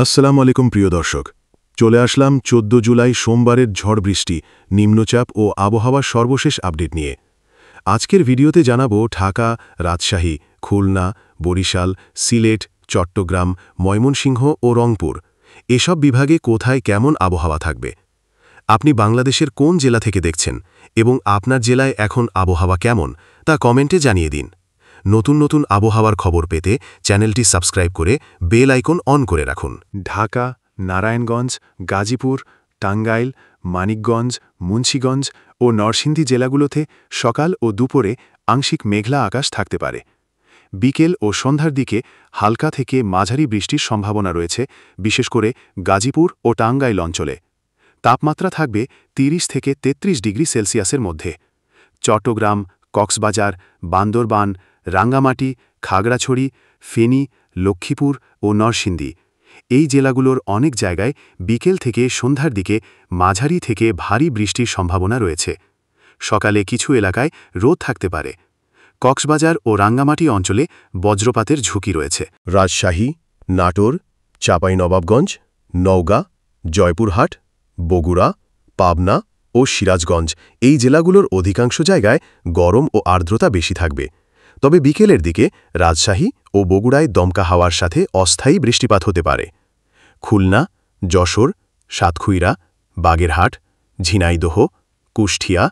আসসালামু আলাইকুম প্রিয় দর্শক, চলে আসলাম ১৪ জুলাই সোমবারের ঝড় বৃষ্টি, নিম্নচাপ ও আবহাওয়ার সর্বশেষ আপডেট নিয়ে। আজকের ভিডিওতে জানাবো ঢাকা, রাজশাহী, খুলনা, বরিশাল, সিলেট, চট্টগ্রাম, ময়মনসিংহ ও রংপুর এসব বিভাগে কোথায় কেমন আবহাওয়া থাকবে। আপনি বাংলাদেশের কোন জেলা থেকে দেখছেন এবং আপনার জেলায় এখন আবহাওয়া কেমন তা কমেন্টে জানিয়ে দিন। নতুন নতুন আবহাওয়ার খবর পেতে চ্যানেলটি সাবস্ক্রাইব করে বেল আইকন অন করে রাখুন। ঢাকা, নারায়ণগঞ্জ, গাজীপুর, টাঙ্গাইল, মানিকগঞ্জ, মুন্সিগঞ্জ ও নরসিংদী জেলাগুলোতে সকাল ও দুপুরে আংশিক মেঘলা আকাশ থাকতে পারে। বিকেল ও সন্ধ্যার দিকে হালকা থেকে মাঝারি বৃষ্টির সম্ভাবনা রয়েছে, বিশেষ করে গাজীপুর ও টাঙ্গাইল অঞ্চলে। তাপমাত্রা থাকবে ৩০ থেকে ৩৩ ডিগ্রি সেলসিয়াসের মধ্যে। চট্টগ্রাম, কক্সবাজার, বান্দরবান, রাঙ্গামাটি, খাগড়াছড়ি, ফেনী, লক্ষ্মীপুর ও নরসিংদী এই জেলাগুলোর অনেক জায়গায় বিকেল থেকে সন্ধ্যার দিকে মাঝারি থেকে ভারী বৃষ্টির সম্ভাবনা রয়েছে। সকালে কিছু এলাকায় রোদ থাকতে পারে। কক্সবাজার ও রাঙ্গামাটি অঞ্চলে বজ্রপাতের ঝুঁকি রয়েছে। রাজশাহী, নাটোর, চাঁপাইনবাবগঞ্জ, নওগাঁ, জয়পুরহাট, বগুড়া, পাবনা ও সিরাজগঞ্জ এই জেলাগুলোর অধিকাংশ জায়গায় গরম ও আর্দ্রতা বেশি থাকবে। তবে বিকেলের দিকে রাজশাহী ও বগুড়ায় দমকা হাওয়ার সাথে অস্থায়ী বৃষ্টিপাত হতে পারে। খুলনা, যশোর, সাতক্ষীরা, বাগেরহাট, ঝিনাইদহ, কুষ্টিয়া,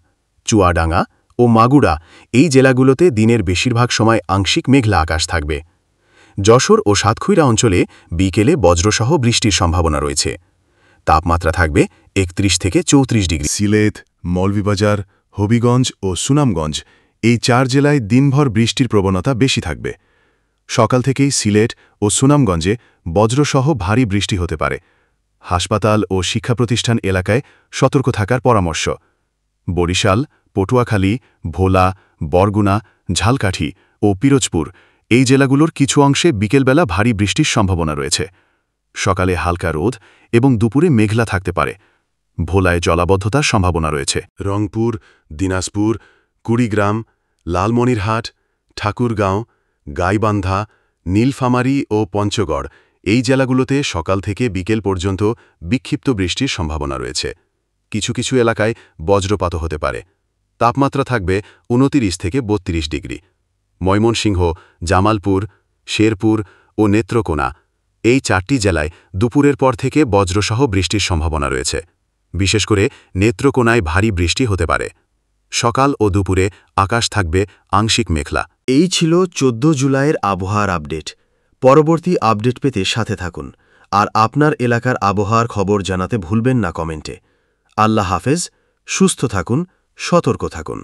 চুয়াডাঙ্গা ও মাগুরা এই জেলাগুলোতে দিনের বেশিরভাগ সময় আংশিক মেঘলা আকাশ থাকবে। যশোর ও সাতক্ষীরা অঞ্চলে বিকেলে বজ্রসহ বৃষ্টির সম্ভাবনা রয়েছে। তাপমাত্রা থাকবে ৩১ থেকে ৩৪ ডিগ্রি। সিলেট, মৌলভীবাজার, হবিগঞ্জ ও সুনামগঞ্জ এই ৪ জেলায় দিনভর বৃষ্টির প্রবণতা বেশি থাকবে। সকাল থেকেই সিলেট ও সুনামগঞ্জে বজ্রসহ ভারী বৃষ্টি হতে পারে। হাসপাতাল ও শিক্ষা প্রতিষ্ঠান এলাকায় সতর্ক থাকার পরামর্শ। বরিশাল, পটুয়াখালী, ভোলা, বরগুনা, ঝালকাঠি ও পিরোজপুর এই জেলাগুলোর কিছু অংশে বিকেলবেলা ভারী বৃষ্টির সম্ভাবনা রয়েছে। সকালে হালকা রোদ এবং দুপুরে মেঘলা থাকতে পারে। ভোলায় জলাবদ্ধতার সম্ভাবনা রয়েছে। রংপুর, দিনাজপুর, কুড়িগ্রাম, লালমনিরহাট, ঠাকুরগাঁও, গাইবান্ধা, নীলফামারী ও পঞ্চগড় এই জেলাগুলোতে সকাল থেকে বিকেল পর্যন্ত বিক্ষিপ্ত বৃষ্টির সম্ভাবনা রয়েছে। কিছু কিছু এলাকায় বজ্রপাতও হতে পারে। তাপমাত্রা থাকবে ২৯ থেকে ৩২ ডিগ্রি। ময়মনসিংহ, জামালপুর, শেরপুর ও নেত্রকোনা এই ৪টি জেলায় দুপুরের পর থেকে বজ্রসহ বৃষ্টির সম্ভাবনা রয়েছে। বিশেষ করে নেত্রকোনায় ভারী বৃষ্টি হতে পারে। সকাল ও দুপুরে আকাশ থাকবে আংশিক মেঘলা। এই ছিল ১৪ জুলাইয়ের আবহাওয়ার আপডেট। পরবর্তী আপডেট পেতে সাথে থাকুন আর আপনার এলাকার আবহাওয়ার খবর জানাতে ভুলবেন না কমেন্টে। আল্লাহ হাফেজ, সুস্থ থাকুন, সতর্ক থাকুন।